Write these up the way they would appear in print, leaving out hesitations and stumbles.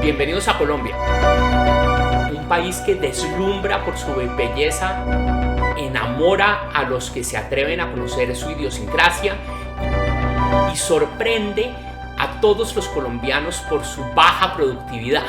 Bienvenidos a Colombia, un país que deslumbra por su belleza, enamora a los que se atreven a conocer su idiosincrasia y sorprende a todos los colombianos por su baja productividad.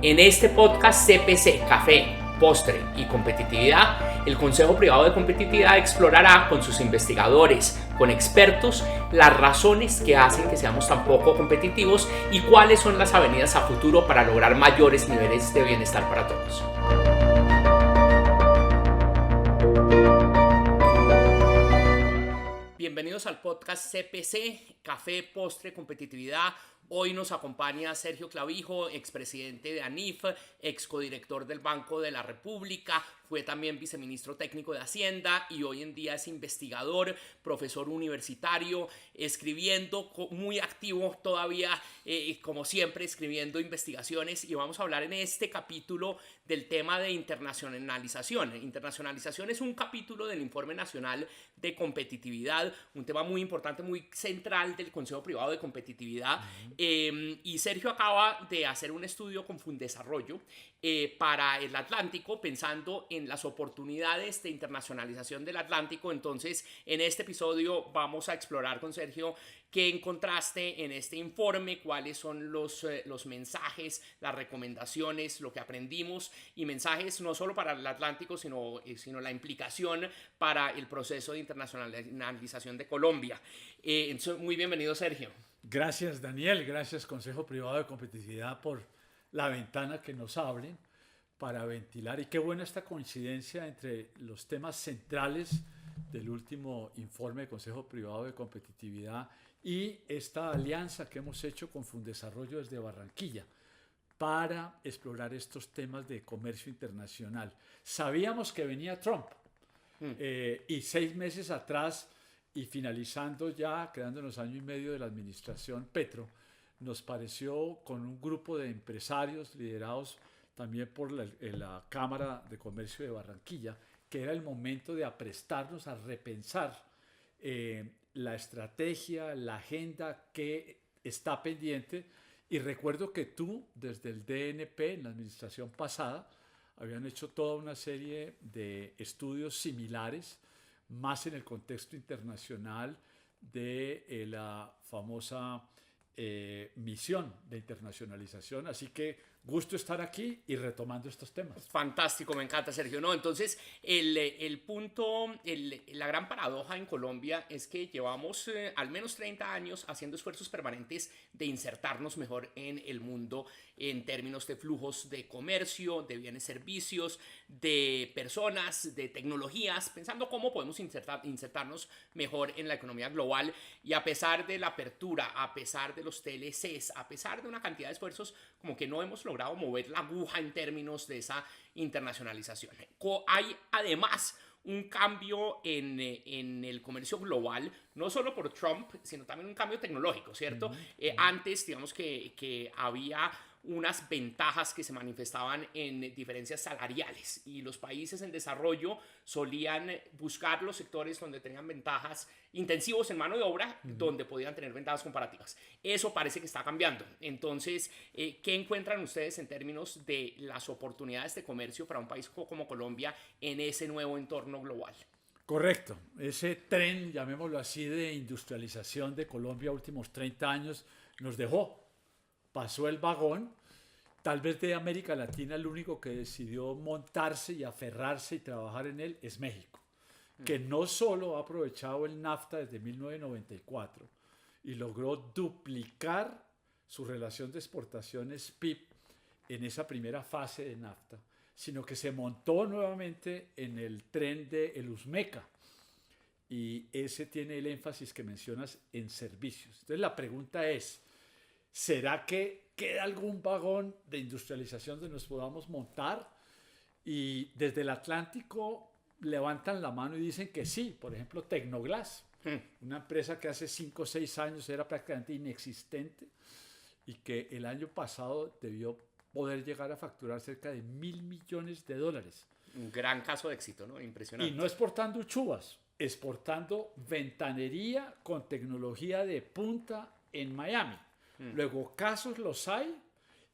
En este podcast CPC, Café, Postre y Competitividad, el Consejo Privado de Competitividad explorará con sus investigadores, con expertos, las razones que hacen que seamos tan poco competitivos y cuáles son las avenidas a futuro para lograr mayores niveles de bienestar para todos. Bienvenidos al podcast CPC, Café, Postre, Competitividad. Hoy nos acompaña Sergio Clavijo, expresidente de ANIF, excodirector del Banco de la República, fue también viceministro técnico de Hacienda y hoy en día es investigador, profesor universitario, escribiendo, muy activo todavía, como siempre, escribiendo investigaciones. Y vamos a hablar en este capítulo del tema de internacionalización. Internacionalización es un capítulo del Informe Nacional de Competitividad, un tema muy importante, muy central del Consejo Privado de Competitividad. Y Sergio acaba de hacer un estudio con Fundesarrollo para el Atlántico, pensando en las oportunidades de internacionalización del Atlántico. Entonces, en este episodio vamos a explorar con Sergio qué encontraste en este informe, cuáles son los mensajes, las recomendaciones, lo que aprendimos, y mensajes no solo para el Atlántico, sino la implicación para el proceso de internacionalización de Colombia. Entonces, muy bienvenido, Sergio. Gracias, Daniel. Gracias, Consejo Privado de Competitividad, por la ventana que nos abren para ventilar. Y qué buena esta coincidencia entre los temas centrales del último informe del Consejo Privado de Competitividad y esta alianza que hemos hecho con Fundesarrollo desde Barranquilla para explorar estos temas de comercio internacional. Sabíamos que venía Trump y 6 meses atrás, y finalizando ya, quedándonos año y medio de la administración Petro, nos pareció, con un grupo de empresarios liderados también por la Cámara de Comercio de Barranquilla, que era el momento de aprestarnos a repensar la estrategia, la agenda que está pendiente. Y recuerdo que tú, desde el DNP, en la administración pasada, habían hecho toda una serie de estudios similares, más en el contexto internacional de la famosa misión de internacionalización. Así que gusto estar aquí y retomando estos temas. Fantástico, me encanta, Sergio. No, entonces, la gran paradoja en Colombia es que llevamos al menos 30 años haciendo esfuerzos permanentes de insertarnos mejor en el mundo en términos de flujos de comercio, de bienes, servicios, de personas, de tecnologías, pensando cómo podemos insertarnos mejor en la economía global. Y a pesar de la apertura, a pesar de los TLCs, a pesar de una cantidad de esfuerzos, como que no hemos logrado mover la aguja en términos de esa internacionalización. Hay además un cambio en el comercio global, no solo por Trump, sino también un cambio tecnológico, ¿cierto? Antes, digamos que había unas ventajas que se manifestaban en diferencias salariales, y los países en desarrollo solían buscar los sectores donde tenían ventajas intensivos en mano de obra, donde podían tener ventajas comparativas. Eso parece que está cambiando. Entonces, ¿qué encuentran ustedes en términos de las oportunidades de comercio para un país como Colombia en ese nuevo entorno global? Correcto. Ese tren, llamémoslo así, de industrialización de Colombia últimos 30 años nos dejó. Pasó el vagón. Tal vez de América Latina el único que decidió montarse y aferrarse y trabajar en él es México, que no solo ha aprovechado el NAFTA desde 1994 y logró duplicar su relación de exportaciones PIB en esa primera fase de NAFTA, sino que se montó nuevamente en el tren de el USMECA, y ese tiene el énfasis que mencionas en servicios. Entonces la pregunta es, ¿será que queda algún vagón de industrialización donde nos podamos montar? Y desde el Atlántico levantan la mano y dicen que sí. Por ejemplo, Tecnoglass, una empresa que hace 5 o 6 años era prácticamente inexistente y que el año pasado debió poder llegar a facturar cerca de $1.000 millones. Un gran caso de éxito, ¿no? Impresionante. Y no exportando uchuvas, exportando ventanería con tecnología de punta en Miami. Luego, casos los hay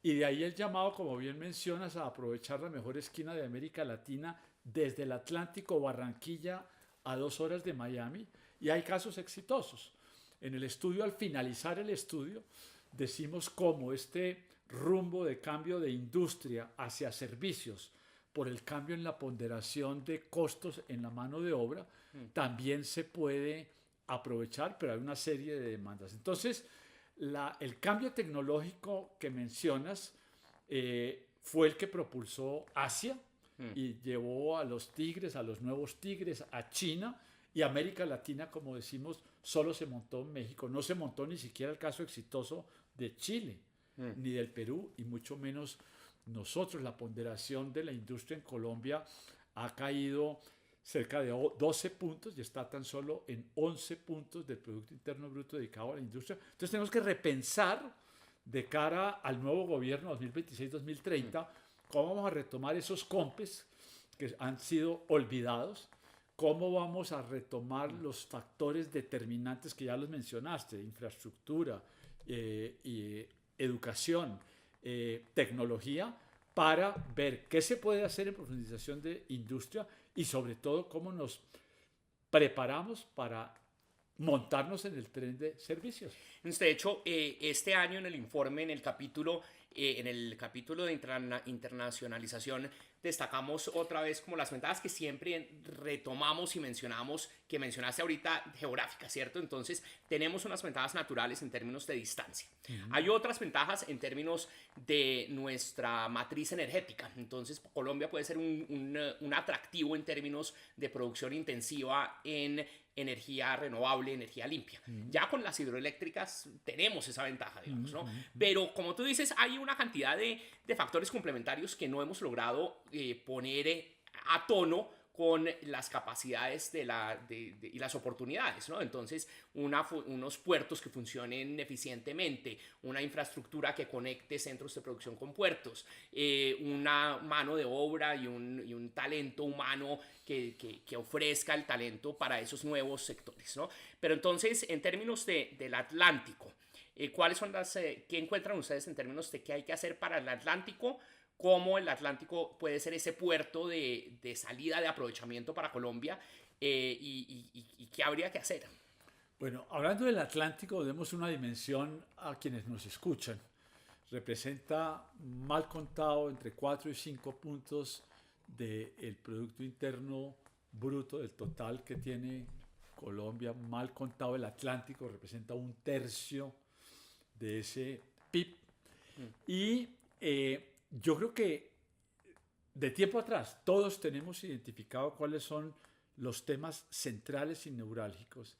Y de ahí el llamado, como bien mencionas, a aprovechar la mejor esquina de América Latina desde el Atlántico, Barranquilla, a 2 horas de Miami. Y hay casos exitosos. En el estudio, al finalizar el estudio, decimos cómo este rumbo de cambio de industria hacia servicios por el cambio en la ponderación de costos en la mano de obra también se puede aprovechar, pero hay una serie de demandas. Entonces, el cambio tecnológico que mencionas fue el que propulsó Asia y llevó a los tigres, a los nuevos tigres, a China, y América Latina, como decimos, solo se montó en México. No se montó ni siquiera el caso exitoso de Chile, ni del Perú, y mucho menos nosotros. La ponderación de la industria en Colombia ha caído cerca de 12 puntos y está tan solo en 11 puntos del Producto Interno Bruto dedicado a la industria. Entonces tenemos que repensar de cara al nuevo gobierno 2026-2030 cómo vamos a retomar esos COMPES que han sido olvidados, cómo vamos a retomar los factores determinantes que ya los mencionaste: infraestructura, educación, tecnología, para ver qué se puede hacer en profundización de industria y sobre todo cómo nos preparamos para montarnos en el tren de servicios. De hecho, este año en el informe, en el capítulo de internacionalización, destacamos otra vez como las ventajas que siempre retomamos y mencionamos, que mencionaste ahorita, geográficas, ¿cierto? Entonces, tenemos unas ventajas naturales en términos de distancia. Hay otras ventajas en términos de nuestra matriz energética. Entonces, Colombia puede ser un atractivo en términos de producción intensiva en energía renovable, energía limpia. Ya con las hidroeléctricas tenemos esa ventaja, digamos, ¿no? Pero como tú dices, hay una cantidad de factores complementarios que no hemos logrado poner a tono con las capacidades y las oportunidades, ¿no? Entonces, unos puertos que funcionen eficientemente, una infraestructura que conecte centros de producción con puertos, una mano de obra y un talento humano que ofrezca el talento para esos nuevos sectores, ¿no? Pero entonces, en términos del Atlántico, ¿cuáles son qué encuentran ustedes en términos de qué hay que hacer para el Atlántico? ¿Cómo el Atlántico puede ser ese puerto de salida, de aprovechamiento para Colombia? ¿Y qué habría que hacer? Bueno, hablando del Atlántico, demos una dimensión a quienes nos escuchan. Representa, mal contado, entre 4 y 5 puntos del Producto Interno Bruto, del total que tiene Colombia. Mal contado, el Atlántico representa 1/3 de ese PIB. Y yo creo que de tiempo atrás todos tenemos identificado cuáles son los temas centrales y neurálgicos.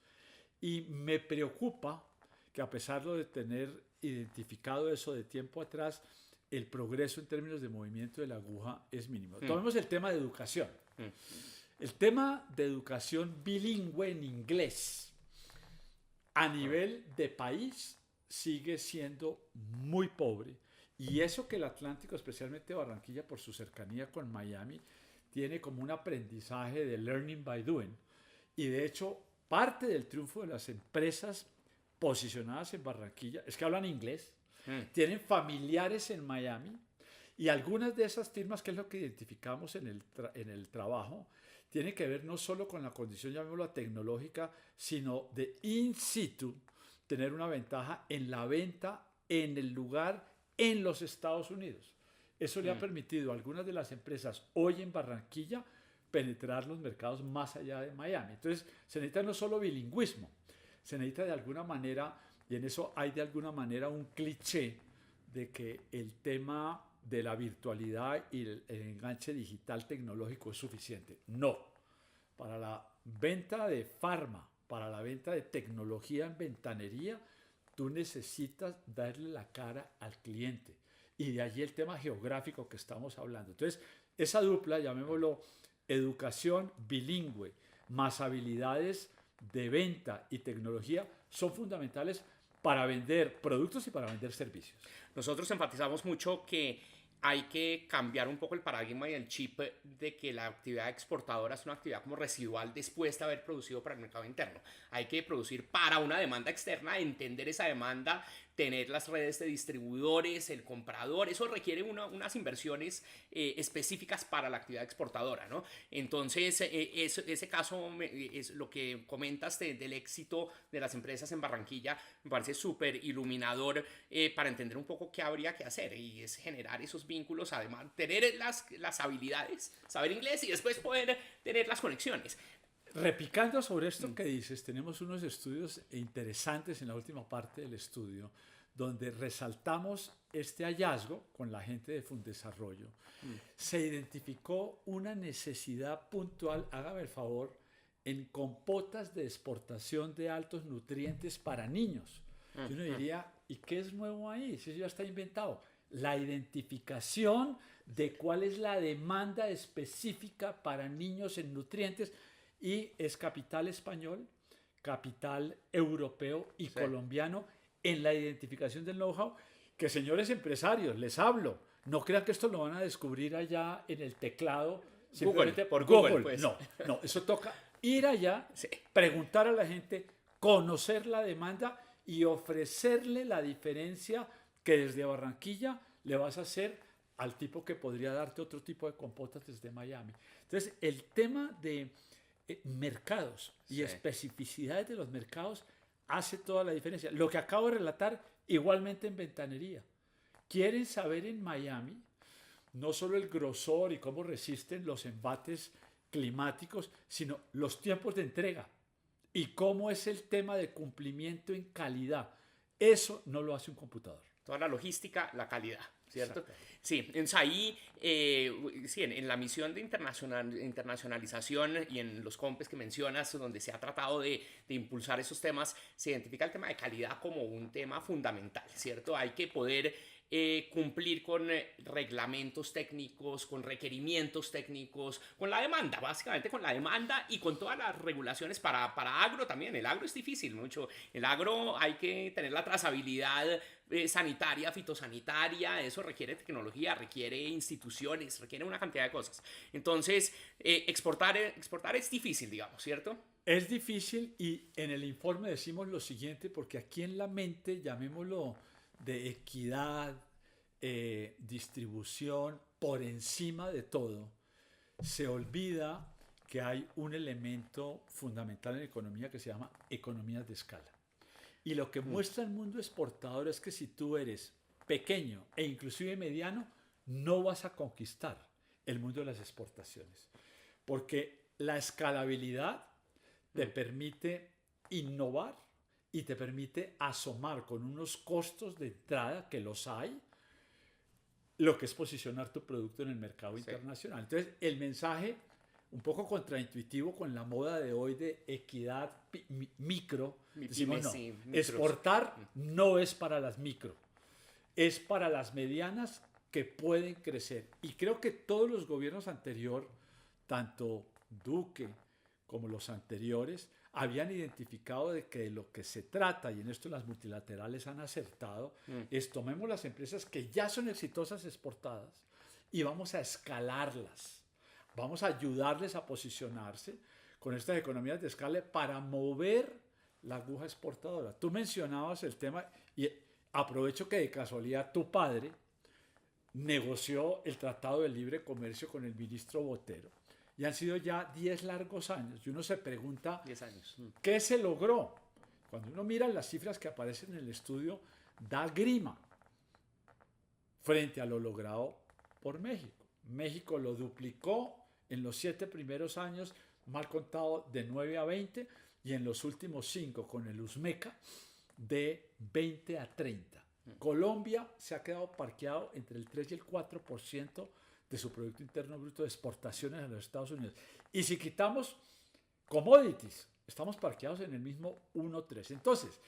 Y me preocupa que, a pesar de tener identificado eso de tiempo atrás, el progreso en términos de movimiento de la aguja es mínimo. Tomemos el tema de educación. El tema de educación bilingüe en inglés a nivel de país sigue siendo muy pobre. Y eso que el Atlántico, especialmente Barranquilla, por su cercanía con Miami, tiene como un aprendizaje de learning by doing. Y de hecho, parte del triunfo de las empresas posicionadas en Barranquilla es que hablan inglés, tienen familiares en Miami, y algunas de esas firmas, que es lo que identificamos en el trabajo, tienen que ver no solo con la condición, llamémoslo, tecnológica, sino de in situ, tener una ventaja en la venta en el lugar, en los Estados Unidos. Eso le ha permitido a algunas de las empresas hoy en Barranquilla penetrar los mercados más allá de Miami. Entonces, se necesita no solo bilingüismo, se necesita de alguna manera, y en eso hay de alguna manera un cliché de que el tema de la virtualidad y el enganche digital tecnológico es suficiente. No. Para la venta de farma, para la venta de tecnología en ventanería, tú necesitas darle la cara al cliente. Y de allí el tema geográfico que estamos hablando. Entonces, esa dupla, llamémoslo educación bilingüe, más habilidades de venta y tecnología, son fundamentales para vender productos y para vender servicios. Nosotros enfatizamos mucho que hay que cambiar un poco el paradigma y el chip de que la actividad exportadora es una actividad como residual después de haber producido para el mercado interno. Hay que producir para una demanda externa, entender esa demanda, tener las redes de distribuidores, el comprador, eso requiere unas inversiones específicas para la actividad exportadora, ¿no? Entonces, ese caso es lo que comentas del éxito de las empresas en Barranquilla, me parece súper iluminador para entender un poco qué habría que hacer, y es generar esos vínculos, además, tener las habilidades, saber inglés y después poder tener las conexiones. Repicando sobre esto que dices, tenemos unos estudios interesantes en la última parte del estudio, donde resaltamos este hallazgo con la gente de Fundesarrollo. Se identificó una necesidad puntual, hágame el favor, en compotas de exportación de altos nutrientes para niños. Y uno diría, ¿y qué es nuevo ahí? Si eso ya está inventado. La identificación de cuál es la demanda específica para niños en nutrientes, y es capital español, capital europeo y colombiano en la identificación del know-how, que señores empresarios, les hablo, no crean que esto lo van a descubrir allá en el teclado, simplemente por Google. Pues. No, eso toca ir allá, preguntar a la gente, conocer la demanda y ofrecerle la diferencia que desde Barranquilla le vas a hacer al tipo que podría darte otro tipo de compotas desde Miami. Entonces, el tema de mercados y especificidades de los mercados hace toda la diferencia. Lo que acabo de relatar, igualmente en ventanería. Quieren saber en Miami no solo el grosor y cómo resisten los embates climáticos, sino los tiempos de entrega y cómo es el tema de cumplimiento en calidad. Eso no lo hace un computador. Toda la logística, la calidad, ¿cierto? Sí, entonces ahí, sí, en la misión de internacionalización y en los compes que mencionas, donde se ha tratado de impulsar esos temas, se identifica el tema de calidad como un tema fundamental, ¿cierto? Hay que poder cumplir con reglamentos técnicos, con requerimientos técnicos, con la demanda, básicamente con la demanda y con todas las regulaciones para agro también. El agro es difícil mucho. El agro hay que tener la trazabilidad sanitaria, fitosanitaria, eso requiere tecnología, requiere instituciones, requiere una cantidad de cosas. Entonces, exportar es difícil, digamos, ¿cierto? Es difícil, y en el informe decimos lo siguiente, porque aquí en la mente, llamémoslo de equidad, distribución, por encima de todo, se olvida que hay un elemento fundamental en economía que se llama economías de escala. Y lo que muestra el mundo exportador es que si tú eres pequeño e inclusive mediano, no vas a conquistar el mundo de las exportaciones. Porque la escalabilidad te permite innovar y te permite asomar con unos costos de entrada, que los hay, lo que es posicionar tu producto en el mercado internacional. Entonces, el mensaje, un poco contraintuitivo con la moda de hoy de equidad micro, decimos no, exportar no es para las micro, es para las medianas que pueden crecer. Y creo que todos los gobiernos anteriores, tanto Duque como los anteriores, habían identificado de que de lo que se trata, y en esto las multilaterales han acertado, es tomemos las empresas que ya son exitosas exportadas y vamos a escalarlas. Vamos a ayudarles a posicionarse con estas economías de escala para mover la aguja exportadora. Tú mencionabas el tema, y aprovecho que de casualidad tu padre negoció el Tratado de Libre Comercio con el ministro Botero. Y han sido ya 10 largos años. Y uno se pregunta, 10 años. ¿Qué se logró? Cuando uno mira las cifras que aparecen en el estudio, da grima frente a lo logrado por México. México lo duplicó en los 7 primeros años, mal contado, de 9 a 20, y en los últimos 5 con el USMECA de 20 a 30. Colombia se ha quedado parqueado entre el 3 y el 4% de su Producto Interno Bruto de exportaciones a los Estados Unidos. Y si quitamos commodities, estamos parqueados en el mismo 1,3. Entonces,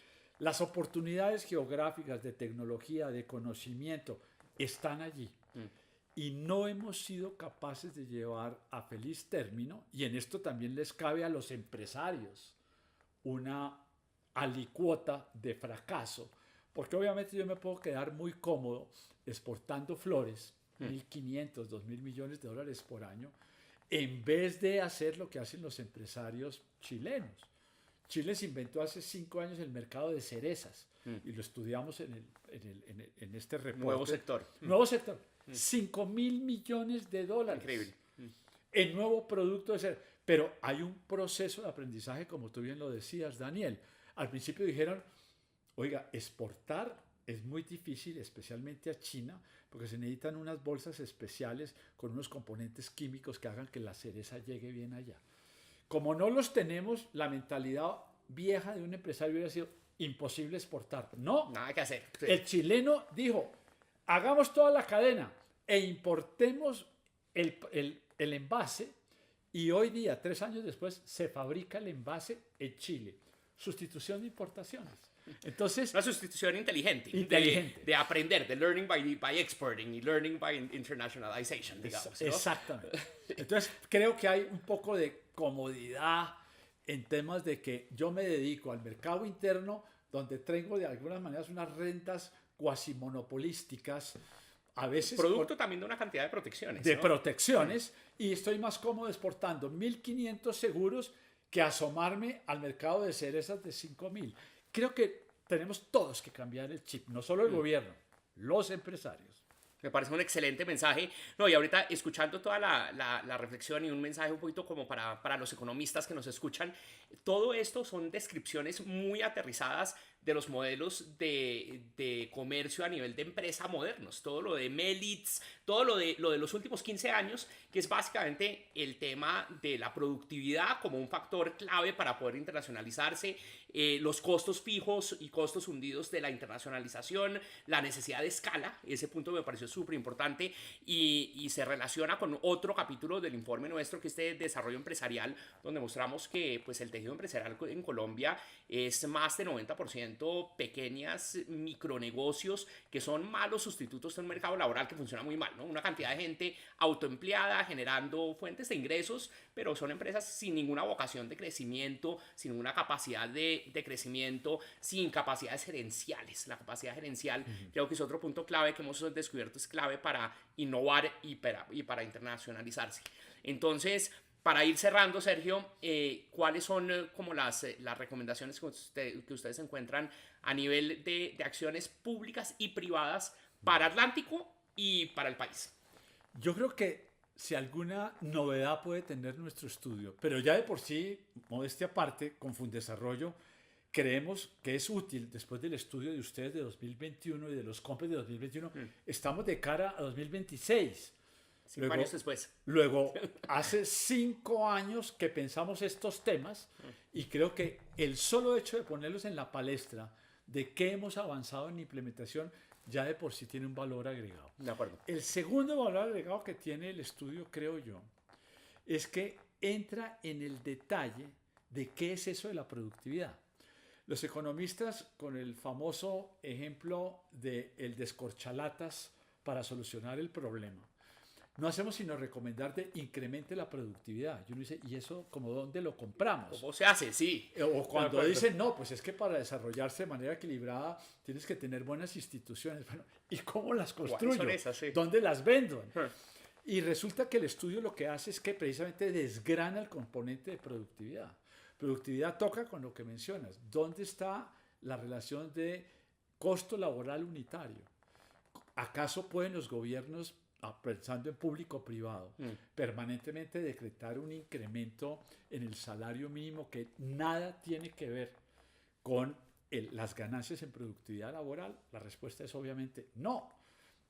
las oportunidades geográficas de tecnología, de conocimiento, están allí. Y no hemos sido capaces de llevar a feliz término, y en esto también les cabe a los empresarios una alicuota de fracaso, porque obviamente yo me puedo quedar muy cómodo exportando flores, 1.500, 2.000 millones de dólares por año, en vez de hacer lo que hacen los empresarios chilenos. Chile se inventó hace 5 años el mercado de cerezas y lo estudiamos en este reporte. Nuevo sector. Nuevo sector. 5.000 millones de dólares. Increíble. El nuevo producto de cereza. Pero hay un proceso de aprendizaje, como tú bien lo decías, Daniel. Al principio dijeron, oiga, exportar es muy difícil, especialmente a China, porque se necesitan unas bolsas especiales con unos componentes químicos que hagan que la cereza llegue bien allá. Como no los tenemos, la mentalidad vieja de un empresario hubiera sido imposible exportar. No, Nada que hacer. Sí. el chileno dijo, hagamos toda la cadena e importemos el envase y hoy día, 3 años después, se fabrica el envase en Chile. Sustitución de importaciones. Entonces, una sustitución inteligente. De aprender, de learning by exporting y learning by internationalization, digamos, ¿no? Exactamente. Entonces, creo que hay un poco de comodidad en temas de que yo me dedico al mercado interno, donde tengo de algunas maneras unas rentas cuasi monopolísticas, a veces producto también de una cantidad de protecciones. De ¿no? protecciones, y estoy más cómodo exportando 1.500 seguros que asomarme al mercado de cerezas de 5.000. Creo que tenemos todos que cambiar el chip, no solo el gobierno, los empresarios. Me parece un excelente mensaje. No, y ahorita escuchando toda la reflexión y un mensaje un poquito como para los economistas que nos escuchan, todo esto son descripciones muy aterrizadas de los modelos de comercio a nivel de empresa modernos. Todo lo de Melitz, todo lo de los últimos 15 años, que es básicamente el tema de la productividad como un factor clave para poder internacionalizarse, los costos fijos y costos hundidos de la internacionalización, la necesidad de escala. Ese punto me pareció súper importante y se relaciona con otro capítulo del informe nuestro, que es de desarrollo empresarial, donde mostramos que pues, el tejido empresarial en Colombia es más de 90% pequeñas micronegocios que son malos sustitutos de un mercado laboral que funciona muy mal, ¿no? Una cantidad de gente autoempleada generando fuentes de ingresos, pero son empresas sin ninguna vocación de crecimiento, sin ninguna capacidad de crecimiento, sin capacidades gerenciales. La capacidad gerencial creo que es otro punto clave que hemos descubierto, es clave para innovar y para internacionalizarse. Entonces, para ir cerrando, Sergio, ¿cuáles son como las recomendaciones que ustedes encuentran a nivel de acciones públicas y privadas para Atlántico y para el país? Yo creo que si alguna novedad puede tener nuestro estudio, pero ya de por sí, modestia aparte, con Fundesarrollo, creemos que es útil, después del estudio de ustedes de 2021 y de los COMPES de 2021, estamos de cara a 2026. 5 años después. Luego, hace 5 años que pensamos estos temas y creo que el solo hecho de ponerlos en la palestra de qué hemos avanzado en implementación ya de por sí tiene un valor agregado. De acuerdo. El segundo valor agregado que tiene el estudio, creo yo, es que entra en el detalle de qué es eso de la productividad. Los economistas, con el famoso ejemplo del descorchalatas para solucionar el problema, no hacemos sino recomendar que incremente la productividad. Y uno dice, ¿y eso como dónde lo compramos? ¿Cómo se hace? Sí. O cuando dicen, no, pues es que para desarrollarse de manera equilibrada tienes que tener buenas instituciones. Bueno, ¿y cómo las construyo? Son esas, sí. ¿Dónde las vendo? Y resulta que el estudio lo que hace es que precisamente desgrana el componente de productividad. Productividad toca con lo que mencionas. ¿Dónde está la relación de costo laboral unitario? ¿Acaso pueden los gobiernos, pensando en público o privado, permanentemente decretar un incremento en el salario mínimo que nada tiene que ver con las ganancias en productividad laboral? La respuesta es obviamente no.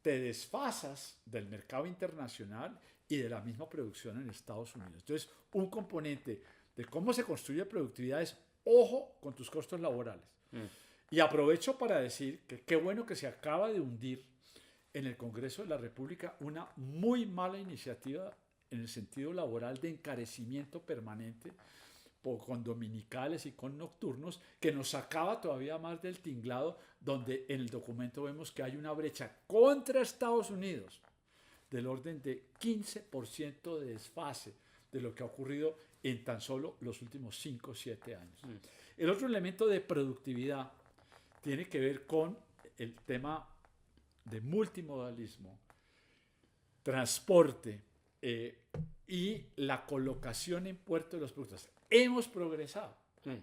Te desfasas del mercado internacional y de la misma producción en Estados Unidos. Entonces, un componente de cómo se construye productividad es ojo con tus costos laborales. Y aprovecho para decir que qué bueno que se acaba de hundir en el Congreso de la República una muy mala iniciativa en el sentido laboral de encarecimiento permanente con dominicales y con nocturnos, que nos sacaba todavía más del tinglado, donde en el documento vemos que hay una brecha contra Estados Unidos del orden de 15% de desfase de lo que ha ocurrido en tan solo los últimos 5 o 7 años. El otro elemento de productividad tiene que ver con el tema de multimodalismo, transporte y la colocación en puerto de los productos. Hemos progresado,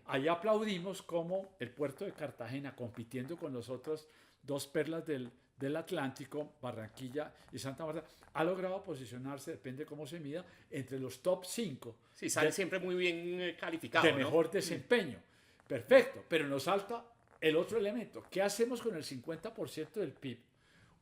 Ahí aplaudimos cómo el puerto de Cartagena, compitiendo con las otras dos perlas del Atlántico, Barranquilla y Santa Marta, ha logrado posicionarse, depende cómo se mida, entre los top 5 Sí, sale siempre muy bien calificado, de ¿no? mejor desempeño. Perfecto, pero nos falta el otro elemento. ¿Qué hacemos con el 50% del PIB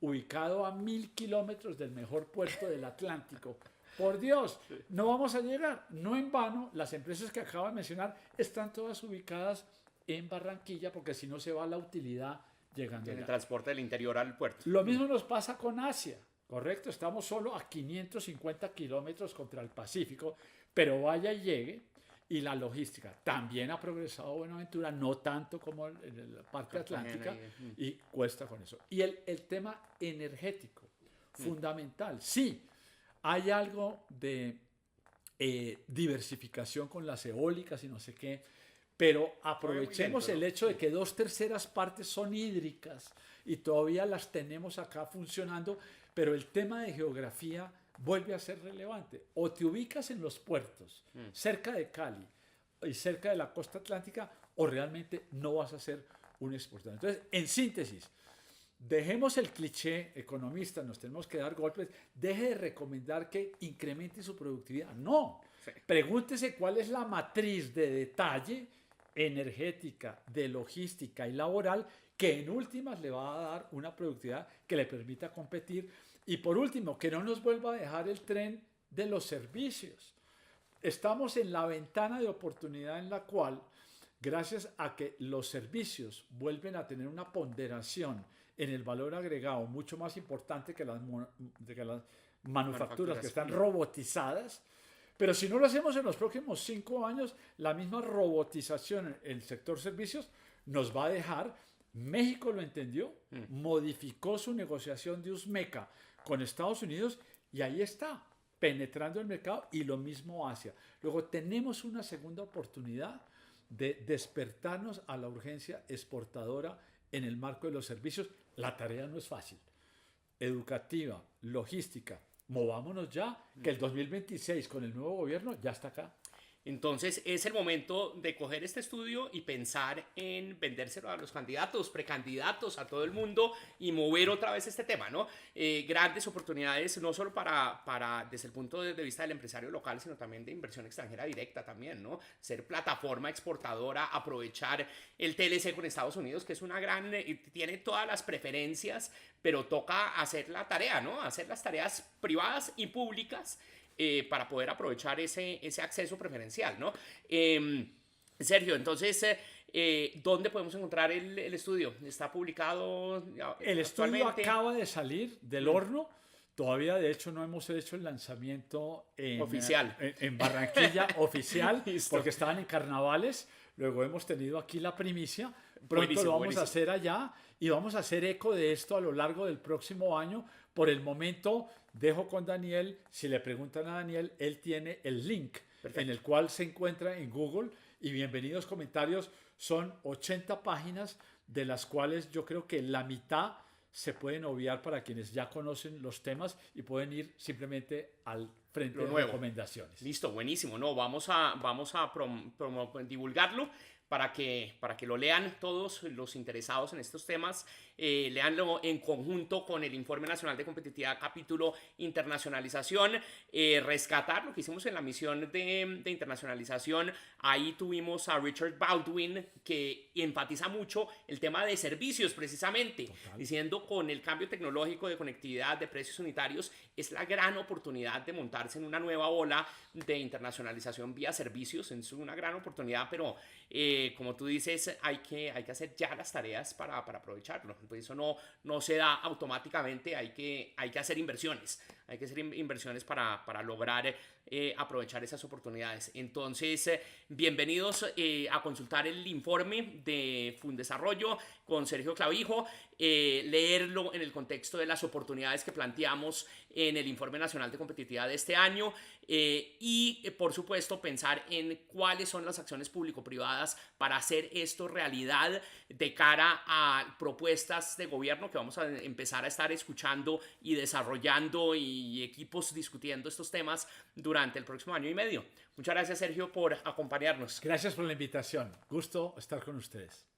ubicado a 1000 kilómetros del mejor puerto del Atlántico? Por Dios, no vamos a llegar. No en vano, las empresas que acabo de mencionar están todas ubicadas en Barranquilla, porque si no se va la utilidad llegando En el allá. transporte del interior al puerto. Lo mismo nos pasa con Asia, ¿correcto? Estamos solo a 550 kilómetros contra el Pacífico, pero vaya y llegue. Y la logística también ha progresado Buenaventura, no tanto como en la parte atlántica, y cuesta con eso. Y el tema energético, fundamental. Sí, hay algo de diversificación con las eólicas y no sé qué, pero aprovechemos el hecho de que 2/3 partes son hídricas y todavía las tenemos acá funcionando, pero el tema de geografía vuelve a ser relevante. O te ubicas en los puertos, cerca de Cali y cerca de la costa atlántica, o realmente no vas a ser un exportador. Entonces, en síntesis, dejemos el cliché economista, nos tenemos que dar golpes, deje de recomendar que incremente su productividad. No, pregúntese cuál es la matriz de detalle energética, de logística y laboral que en últimas le va a dar una productividad que le permita competir. Y por último, que no nos vuelva a dejar el tren de los servicios. Estamos en la ventana de oportunidad en la cual, gracias a que los servicios vuelven a tener una ponderación en el valor agregado mucho más importante que las manufacturas que están robotizadas, pero si no lo hacemos en los próximos 5 años, la misma robotización en el sector servicios nos va a dejar. México lo entendió, modificó su negociación de USMECA con Estados Unidos y ahí está, penetrando el mercado, y lo mismo Asia. Luego tenemos una segunda oportunidad de despertarnos a la urgencia exportadora en el marco de los servicios. La tarea no es fácil. Educativa, logística, movámonos ya, que el 2026 con el nuevo gobierno ya está acá. Entonces es el momento de coger este estudio y pensar en vendérselo a los candidatos, precandidatos, a todo el mundo, y mover otra vez este tema, ¿no? Grandes oportunidades, no solo desde el punto de vista del empresario local, sino también de inversión extranjera directa también, ¿no? Ser plataforma exportadora, aprovechar el TLC con Estados Unidos, que es una gran, tiene todas las preferencias, pero toca hacer la tarea, ¿no? Hacer las tareas privadas y públicas, para poder aprovechar ese acceso preferencial, ¿no? Sergio, entonces, ¿dónde podemos encontrar el estudio? ¿Está publicado El estudio acaba de salir del horno. Todavía, de hecho, no hemos hecho el lanzamiento oficial en Barranquilla oficial, porque estaban en carnavales. Luego hemos tenido aquí la primicia. Pronto lo vamos a hacer allá y vamos a hacer eco de esto a lo largo del próximo año. Por el momento, dejo con Daniel. Si le preguntan a Daniel, él tiene el link. Perfecto. En el cual se encuentra en Google. Y bienvenidos comentarios. Son 80 páginas, de las cuales yo creo que la mitad se pueden obviar para quienes ya conocen los temas y pueden ir simplemente al frente de recomendaciones. Listo, buenísimo. No, vamos a divulgarlo para que lo lean todos los interesados en estos temas. Leanlo en conjunto con el Informe Nacional de Competitividad, capítulo Internacionalización. Rescatar lo que hicimos en la misión de internacionalización. Ahí tuvimos a Richard Baldwin, que enfatiza mucho el tema de servicios, precisamente. Total. Diciendo, con el cambio tecnológico de conectividad, de precios unitarios, es la gran oportunidad de montarse en una nueva ola de internacionalización vía servicios. Es una gran oportunidad, pero como tú dices, hay que hacer ya las tareas para aprovecharlo. Pues eso no se da automáticamente, hay que hacer inversiones. Hay que hacer inversiones para lograr aprovechar esas oportunidades. Entonces, bienvenidos a consultar el informe de Fundesarrollo con Sergio Clavijo, leerlo en el contexto de las oportunidades que planteamos en el Informe Nacional de Competitividad de este año, y por supuesto pensar en cuáles son las acciones público-privadas para hacer esto realidad de cara a propuestas de gobierno que vamos a empezar a estar escuchando y desarrollando y y equipos discutiendo estos temas durante el próximo año y medio. Muchas gracias, Sergio, por acompañarnos. Gracias por la invitación. Gusto estar con ustedes.